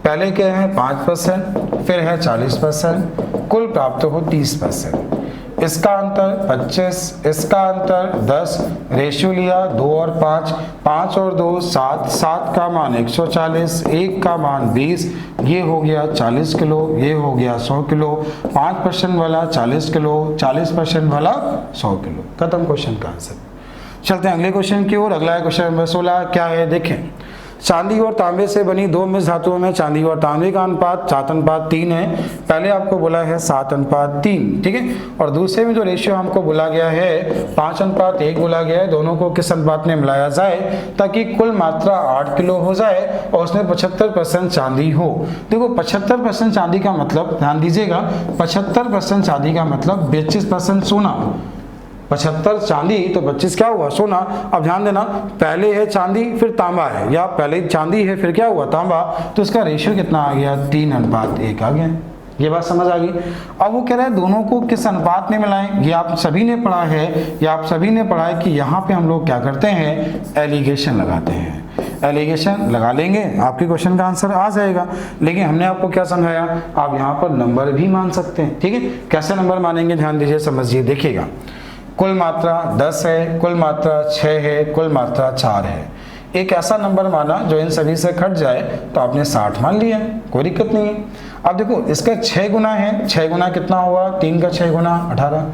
पहले क्या है 5%, फिर है 40%, कुल प्राप्त हो 30%। इसका अंतर 25, इसका अंतर 10, रेशियो लिया 2 और 5, 5 और 2 7, 7 का मान 140, 1 का मान 20, ये हो गया 40 किलो, ये हो गया 100 किलो। 5% वाला 40 किलो, 40% वाला 100 किलो। खत्म क्वेश्चन का आंसर। चलते हैं अगले क्वेश्चन की ओर। अगला क्वेश्चन नंबर 16 क्या है, देखें। चांदी और तांबे से बनी दो मिश्र धातुओं में चांदी और तांबे का अनुपात 7:3 है। पहले आपको बोला है 7:3, ठीक है, और दूसरे में जो रेशियो हमको बोला गया है 5:1 बोला गया है। दोनों को किस अनुपात में मिलाया जाए ताकि कुल मात्रा 8 किलो हो जाए और उसमें 75% चांदी हो। देखो 75% चांदी का मतलब, ध्यान दीजिएगा, 75% चांदी का मतलब 25% सोना। 75 चांदी तो 25 क्या हुआ सोना। अब ध्यान देना, पहले है चांदी फिर तांबा है, या पहले चांदी है फिर क्या हुआ तांबा, तो इसका रेशियो कितना आ गया 3:1 आ गया। ये बात समझ आ गई। अब वो कह रहा है दोनों को किस अनुपात में मिलाएं। ये आप सभी ने पढ़ा है, या आप सभी ने पढ़ा है कि यहाँ पे हम लोग क्या करते हैं, एलिगेशन लगाते हैं। एलिगेशन लगा लेंगे, आपके क्वेश्चन का आंसर आ जाएगा। लेकिन हमने आपको क्या समझाया, आप यहाँ पर नंबर भी मान सकते हैं। ठीक है, कैसे नंबर मानेंगे ध्यान दीजिए, समझिए, देखिएगा। कुल मात्रा 10 है, कुल मात्रा 6 है, कुल मात्रा 4 है। एक ऐसा नंबर माना जो इन सभी से कट जाए, तो आपने 60 मान लिया, कोई दिक्कत नहीं है। अब देखो इसका 6 गुना है, 6 गुना कितना हुआ, 3 का 6 गुना 18।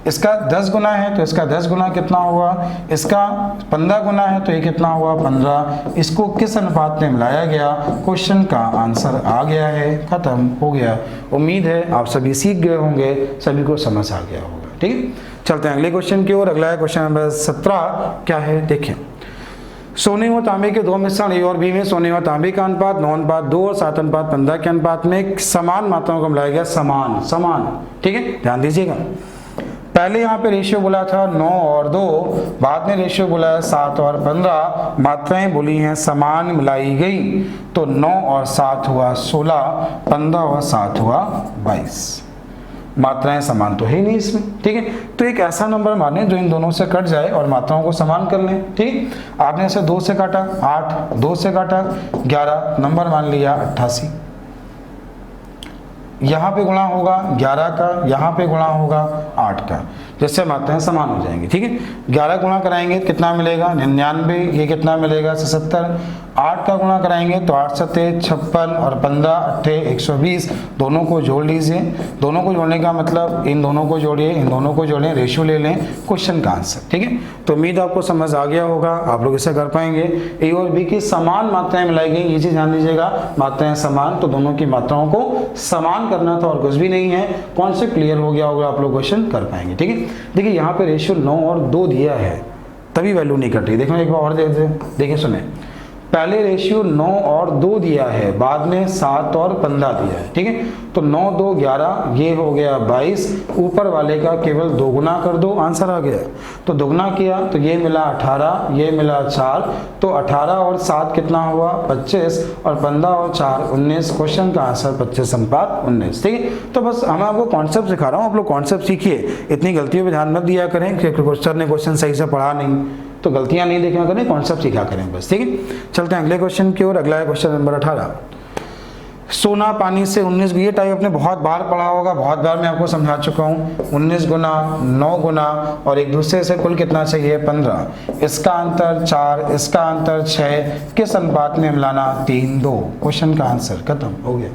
इसका 10 गुना है तो इसका 10 गुना कितना हुआ, इसका 15 गुना है तो ये कितना हुआ 15। इसको किस अनुपात में मिलाया गया, क्वेश्चन का आंसर आ गया है, खत्म हो गया। उम्मीद है आप सभी सीख गए होंगे, सभी को समझ आ गया होगा। ठीक है, चलते हैं अगले क्वेश्चन की ओर। अगला क्वेश्चन नंबर 17 क्या है, देखें। सोने और तांबे के दो मिश्रण ए और बी में सोने और तांबे का अनुपात 9:2 और 7:15 के अनुपात में समान मात्राओं को मिलाया गया। समान, ठीक है, ध्यान दीजिएगा। पहले यहाँ पे रेशियो बोला था 9 और 2, बाद में रेशियो बोला है 7 और 15। मात्राएं बोली हैं समान मिलाई गई, तो 9 और 7 हुआ 16, 15 और 7 हुआ 22। मात्राएं समान तो है ही नहीं इसमें। ठीक है, तो एक ऐसा नंबर माने जो इन दोनों से कट जाए और मात्राओं को समान कर लें। ठीक, आपने इसे 2 से काटा 8, 2 से काटा 11, नंबर मान लिया 88। यहाँ पे गुणा होगा 11 का, यहाँ पे गुणा होगा 8 का, जिससे मात्राएं समान हो जाएंगी। ठीक है, 11 गुणा कराएंगे कितना मिलेगा 99, ये कितना मिलेगा 77। 8 का गुणा कराएंगे तो 8 सत्ते 56 और 15 अट्ठे 120। दोनों को जोड़ लीजिए, दोनों को जोड़ने का मतलब इन दोनों को जोड़िए, इन दोनों को जोड़ें, रेशियो ले लें, क्वेश्चन का आंसर। ठीक है, तो उम्मीद आपको समझ आ गया होगा, आप लोग इसे कर पाएंगे। ए और बी की समान मात्राएं मिलाई गई, ये चीज ध्यान दीजिएगा, मात्राएं समान, तो दोनों की मात्राओं को समान करना था और कुछ भी नहीं है। कॉन्सेप्ट क्लियर हो गया होगा, आप लोग क्वेश्चन कर पाएंगे। ठीक है, देखिए यहाँ पे रेशियो 9 और 2 दिया है, तभी वैल्यू नहीं कट रही। देखो एक बार और देखिए, सुने, पहले रेशियो 9 और 2 दिया है, बाद में 7 और 15 दिया है। ठीक है, तो 9 2 11, ये हो गया 22। ऊपर वाले का केवल 2 गुना कर दो, आंसर आ गया। तो दोगुना किया तो ये मिला 18, ये मिला 4, तो 18 और 7 कितना हुआ 25, और 15 और 4 19। क्वेश्चन का आंसर 25:19। ठीक है, तो बस हम आपको कॉन्सेप्ट सिखा रहा हूँ, आप लोग कॉन्सेप्ट सीखिए, इतनी गलतियों पर ध्यान मत दिया करें क्योंकि सर ने क्वेश्चन सही से पढ़ा नहीं, तो गलतियां नहीं देखना करें, कॉन्सेप्ट सीखा करें बस। ठीक है, चलते हैं अगले क्वेश्चन की ओर। अगला है क्वेश्चन नंबर 18। सोना पानी से 19, ये टाइप आपने बहुत बार पढ़ा होगा, बहुत बार मैं आपको समझा चुका हूँ। 19 गुना 9 गुना और एक दूसरे से कुल कितना चाहिए 15। इसका अंतर 4, इसका अंतर 6, किस अनुपात में मिलाना 3:2। क्वेश्चन का आंसर खत्म हो गया।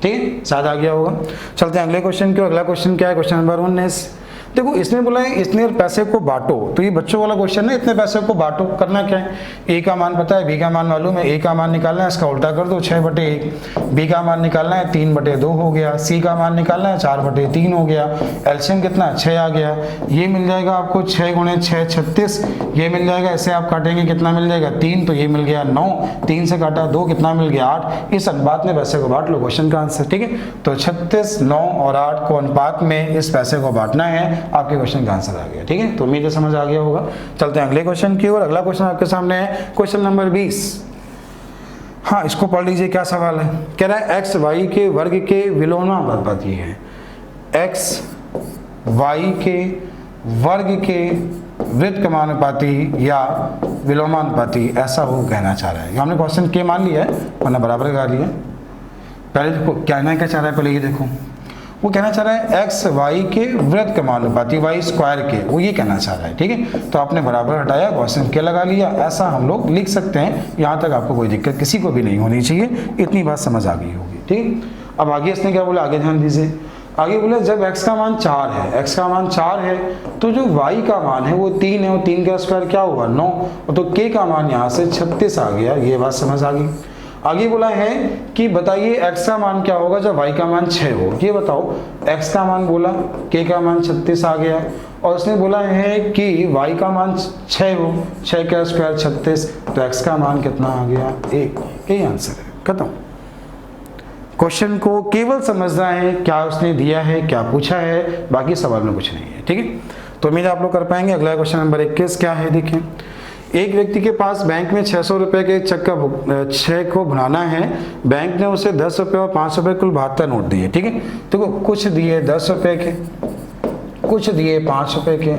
ठीक है, शायद आ गया होगा। चलते हैं अगले क्वेश्चन की ओर। अगला क्वेश्चन क्या है, क्वेश्चन नंबर 19। देखो इसमें बोला है इतने पैसे को बांटो, तो ये बच्चों वाला क्वेश्चन है, इतने पैसे को बांटो। करना क्या है, ए का मान पता है, बी का मान मालूम है, ए का मान निकालना है, इसका उल्टा कर दो 6/1, बी का मान निकालना है 3/2 हो गया, सी का मान निकालना है 4/3 हो गया, एलसीएम कितना 6 आ गया। ये मिल जाएगा आपको 6 × 6 36, ये मिल जाएगा, ऐसे आप काटेंगे कितना मिल जाएगा 3, तो ये मिल गया 9, 3 से काटा 2 कितना मिल गया 8। इस अनुपात में पैसे को बांट लो, क्वेश्चन का आंसर। ठीक है, तो 36, 9 और 8 को अनुपात में इस पैसे को बांटना है, आपके क्वेश्चन का आंसर आ गया। ठीक है, तो उम्मीद है समझ आ गया होगा। चलते हैं अगले क्वेश्चन की ओर। अगला क्वेश्चन आपके सामने है क्वेश्चन नंबर 20। हाँ, इसको पढ़ लीजिए, क्या सवाल है। कह रहा है एक्स वाई के वर्ग के विलोमानुपाती है, एक्स वाई के वर्ग के व्युत्क्रमानुपाती या विलोमानुपाती, ऐसा वो कहना चाह रहा है। हमने क्वेश्चन के मान लिया है, वरना बराबर लगा लिया। पहले देखो कहना क्या चाह रहा है, पहले ये देखो, वो कहना चाह रहा है एक्स वाई के व्युत्क्रमानुपाती, वाई स्क्वायर के, वो ये कहना चाह रहा है। ठीक है, तो आपने बराबर हटाया, क्वेश्चन के लगा लिया, ऐसा हम लोग लिख सकते हैं। यहाँ तक आपको कोई दिक्कत किसी को भी नहीं होनी चाहिए, इतनी बात समझ आ गई होगी। ठीक, अब आगे इसने क्या बोला, आगे ध्यान दीजिए। आगे बोले जब x का मान 4 है, x का मान 4 है, तो जो y का मान है वो 3 है, और 3 का स्क्वायर क्या हुआ 9, तो k का मान यहाँ से 36 आ गया। ये बात समझ आ गई। आगे बोला है कि बताइए x का मान क्या होगा जब y का मान 6 हो। ये बताओ, x का मान बोला, k का मान 36 आ गया, और उसने बोला है कि y का मान 6 हो, 6 का स्क्वायर 36, तो x का मान कितना आ गया 1। यही आंसर है, खत्म। क्वेश्चन को केवल समझना है, क्या उसने दिया है, क्या पूछा है, बाकी सवाल में कुछ नहीं है। ठीक है, तो उम्मीद आप लोग कर पाएंगे। अगला क्वेश्चन नंबर 21 क्या है, देखें। एक व्यक्ति के पास बैंक में 600 रुपये के चेक को भुनाना है। बैंक ने उसे 10 रुपये और 5 रुपये कुल 72 नोट दिए। ठीक है, देखो कुछ दिए 10 रुपये के, कुछ दिए 5 रुपये के,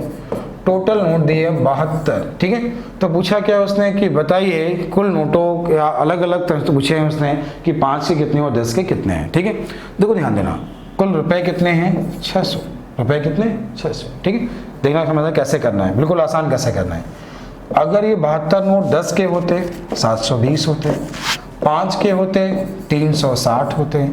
टोटल नोट दिए 72। ठीक है, तो पूछा क्या उसने कि बताइए कुल नोटों या अलग अलग तरह से पूछे हैं उसने कि 5 के कितने और 10 के कितने हैं। ठीक है, देखो ध्यान देना, कुल रुपए कितने हैं 600, रुपए कितने 600। ठीक है, देखना समझना कैसे करना है, बिल्कुल आसान कैसे करना है। अगर ये 72 नोट 10 के होते 720 होते, 5 के होते 360 होते,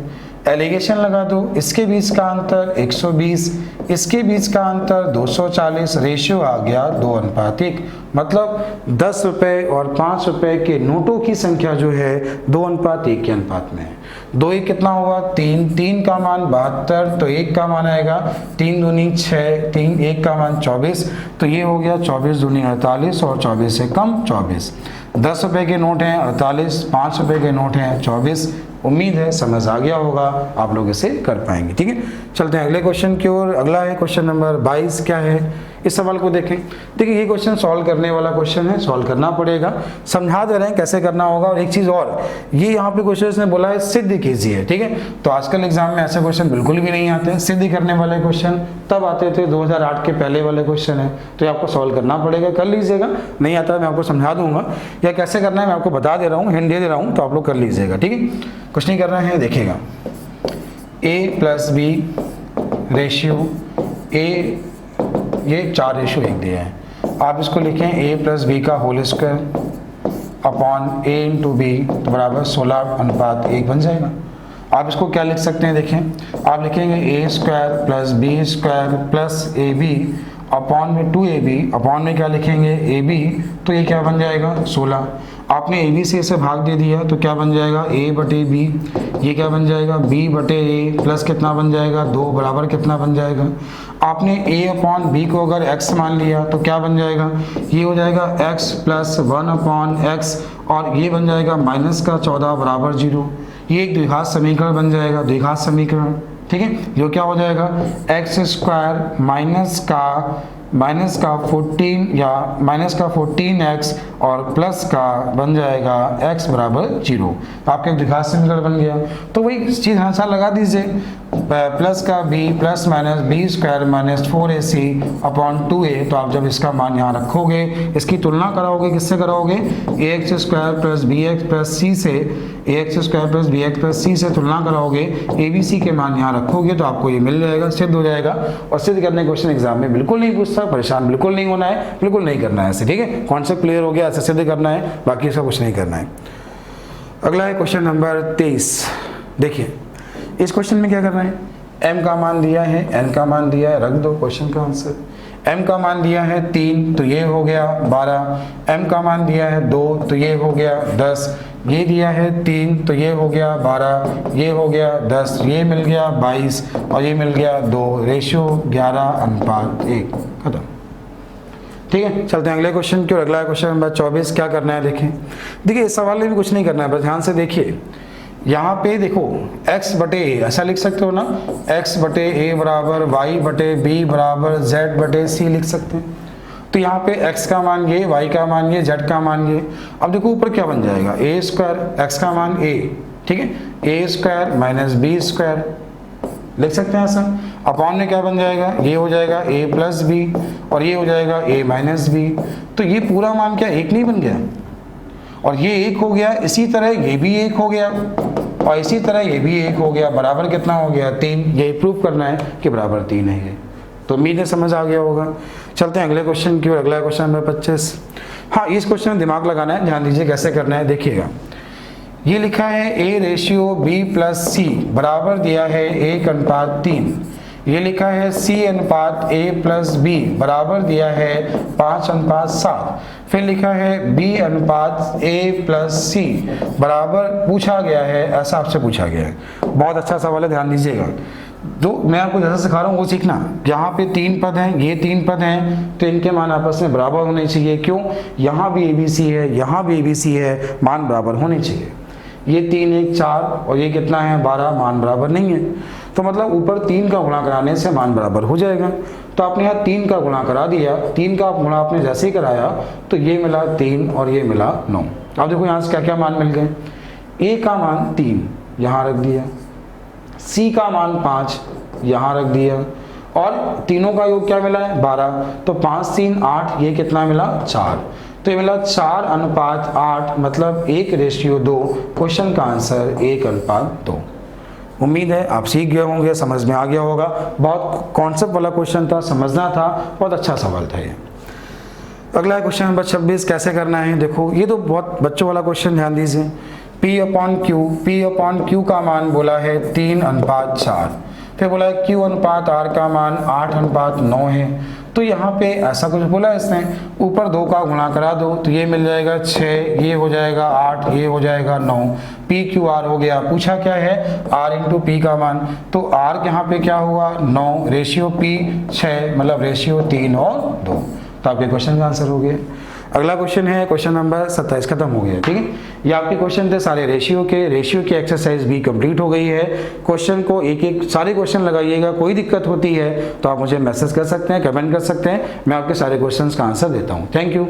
एलिगेशन लगा दो, इसके बीच का अंतर 120, इसके बीच का अंतर 240, रेशियो आ गया 2:1। मतलब 10 रुपये और 5 रुपये के नोटों की संख्या जो है 2:1 के अनुपात में है। 2 1 कितना हुआ 3, 3 का मान 72, तो 1 का मान आएगा 3 दूनी 6, 3 1 का मान 24, तो ये हो गया 24 दूनी 48 और 24 से कम 24। 10 रुपये के नोट हैं 48, 5 रुपये के नोट हैं 24। उम्मीद है समझ आ गया होगा, आप लोग इसे कर पाएंगे। ठीक है, चलते हैं अगले क्वेश्चन की ओर। अगला है क्वेश्चन नंबर 22। क्या है, इस सवाल को देखें। देखिए ये क्वेश्चन सॉल्व करने वाला क्वेश्चन है, सॉल्व करना पड़ेगा, समझा दे रहे हैं कैसे करना होगा। और एक चीज़ और, ये यहाँ पे क्वेश्चन ने बोला है सिद्ध कीजिए। ठीक है, तो आजकल एग्जाम में ऐसे क्वेश्चन बिल्कुल भी नहीं आते हैं। सिद्ध करने वाले क्वेश्चन तब आते थे 2008 के पहले वाले क्वेश्चन है, तो ये आपको सॉल्व करना पड़ेगा, कर लीजिएगा। नहीं आता मैं आपको समझा दूंगा, या कैसे करना है मैं आपको बता दे रहा हूँ, हिंट दे दे रहा हूँ, तो आप लोग कर लीजिएगा। ठीक है, कुछ नहीं करना है, देखिएगा A+B रेशियो A, ये 4:1 दिया है। आप इसको लिखें A+B का whole square upon A × B, तो बराबर 16:1 बन जाएगा। आप इसको क्या लिख सकते हैं, देखें आप लिखेंगे A² + B² + AB अपॉन में 2AB, अपॉन में क्या लिखेंगे AB, तो ये क्या बन जाएगा 16। आपने AB से इसे भाग दे दिया, तो क्या बन जाएगा A/B, ये क्या बन जाएगा B/A प्लस कितना बन जाएगा 2 बराबर कितना बन जाएगा। आपने A/B को अगर x मान लिया तो क्या बन जाएगा, ये हो जाएगा x + 1/x, और ये बन जाएगा -14 बराबर 0। ये एक द्विघात समीकरण बन जाएगा, द्विघात समीकरण। ठीक है, जो क्या हो जाएगा x² माइनस का 14 या -14x और प्लस का बन जाएगा x बराबर 0। आपका द्विघात समीकरण बन गया। तो वही चीज़ आंसर लगा दीजिए, प्लस का b plus minus B² - 4AC upon 2a। तो आप जब इसका मान यहाँ रखोगे, इसकी तुलना कराओगे, किससे कराओगे ax² + bx + c से, ax² + bx + c से तुलना कराओगे, ABC के मान यहाँ रखोगे, तो आपको ये मिल जाएगा, सिद्ध हो जाएगा। और सिद्ध करने क्वेश्चन एग्जाम में बिल्कुल नहीं पूछता, परेशान बिल्कुल नहीं होना है, बिल्कुल नहीं करना है ऐसे। ठीक है, कॉन्सेप्ट क्लियर हो गया, ऐसे सिद्ध करना है, बाकी इसका कुछ नहीं करना है। अगला है क्वेश्चन नंबर 23। देखिए इस क्वेश्चन में क्या करना है, m का मान दिया है, n का मान दिया है, रख दो क्वेश्चन का आंसर। m का मान दिया है 3 तो ये हो गया 12, m का मान दिया है 2 तो ये हो गया 10, ये दिया है 3 तो ये हो गया 12, ये हो गया 10, ये मिल गया 22 और ये मिल गया 2, रेशियो 11:1, खत्म। ठीक है, चलते हैं अगले क्वेश्चन की ओर। अगला क्वेश्चन नंबर 24, क्या करना है देखें। देखिए इस सवाल में भी कुछ नहीं करना है, बस ध्यान से देखिए। यहाँ पे देखो x बटे ए ऐसा लिख सकते हो ना, x बटे ए बराबर y बटे बी बराबर z बटे सी लिख सकते हैं। तो यहाँ पे x का मान ये, y का मान ये, z का मान ये। अब देखो ऊपर क्या बन जाएगा, ए स्क्वायर, x का मान a, ठीक है, ए स्क्वायर माइनस बी स्क्वायर लिख सकते हैं ऐसा। अपॉन में क्या बन जाएगा, ये हो जाएगा a प्लस बी और ये हो जाएगा a माइनस बी। तो ये पूरा मान क्या एक नहीं बन गया, और ये एक हो गया, इसी तरह ये भी एक हो गया और इसी तरह ये भी एक हो गया, बराबर कितना हो गया 3। ये प्रूव करना है कि बराबर 3 है ये। तो उम्मीद है समझ आ गया होगा। चलते हैं अगले क्वेश्चन की ओर। अगला क्वेश्चन नंबर 25। हाँ, इस क्वेश्चन में दिमाग लगाना है, ध्यान दीजिए कैसे करना है। देखिएगा ये लिखा है a रेशियो b प्लस सी बराबर दिया है 1:3। ये लिखा है c अनुपात a प्लस b बराबर दिया है 5:7। फिर लिखा है b अनुपात a प्लस c बराबर पूछा गया है, ऐसा आपसे पूछा गया है। बहुत अच्छा सवाल है, ध्यान दीजिएगा। तो मैं आपको जैसा सिखा रहा हूँ वो सीखना। यहाँ पे 3 पद हैं, ये 3 पद हैं, तो इनके मान आपस में बराबर होने चाहिए। क्यों, यहाँ भी ABC है, यहाँ भी ABC है, मान बराबर होने चाहिए। ये 3 1 4 और ये कितना है 12, मान बराबर नहीं है। तो मतलब ऊपर 3 का गुणा कराने से मान बराबर हो जाएगा। तो आपने यहाँ 3 का गुणा करा दिया, 3 का गुणा आपने जैसे ही कराया तो ये मिला 3 और ये मिला 9। अब देखो यहाँ से क्या क्या मान मिल गए। a का मान 3 यहाँ रख दिया, c का मान 5 यहाँ रख दिया और तीनों का योग क्या मिला है 12। तो 5 3 8, ये कितना मिला 4। तो ये मिला 4:8, मतलब 1:2। क्वेश्चन का आंसर 1:2। उम्मीद है आप सीख गए होंगे, समझ में आ गया होगा। बहुत कॉन्सेप्ट वाला क्वेश्चन था, समझना था, बहुत अच्छा सवाल था ये। अगला क्वेश्चन नंबर 26, कैसे करना है। देखो ये तो बहुत बच्चों वाला क्वेश्चन, ध्यान दीजिए। P अपॉन Q का मान बोला है 3:4। फिर बोला है Q अनुपात R का मान 8:9 है। तो यहाँ पे ऐसा कुछ बोला इसने, ऊपर 2 का गुणा करा दो तो ये मिल जाएगा 6, ये हो जाएगा 8, ये हो जाएगा 9। PQR हो गया। पूछा क्या है R इंटू P का मान, तो R यहाँ पे क्या हुआ 9, रेशियो P 6, मतलब रेशियो 3 और 2। तो आपके क्वेश्चन का आंसर हो गया। अगला क्वेश्चन है क्वेश्चन नंबर 27, खत्म हो गया। ठीक है, ये आपके क्वेश्चन थे सारे रेशियो की एक्सरसाइज भी कंप्लीट हो गई है। क्वेश्चन को एक एक सारे क्वेश्चन लगाइएगा। कोई दिक्कत होती है तो आप मुझे मैसेज कर सकते हैं, कमेंट कर सकते हैं, मैं आपके सारे क्वेश्चंस का आंसर देता हूँ। Thank you.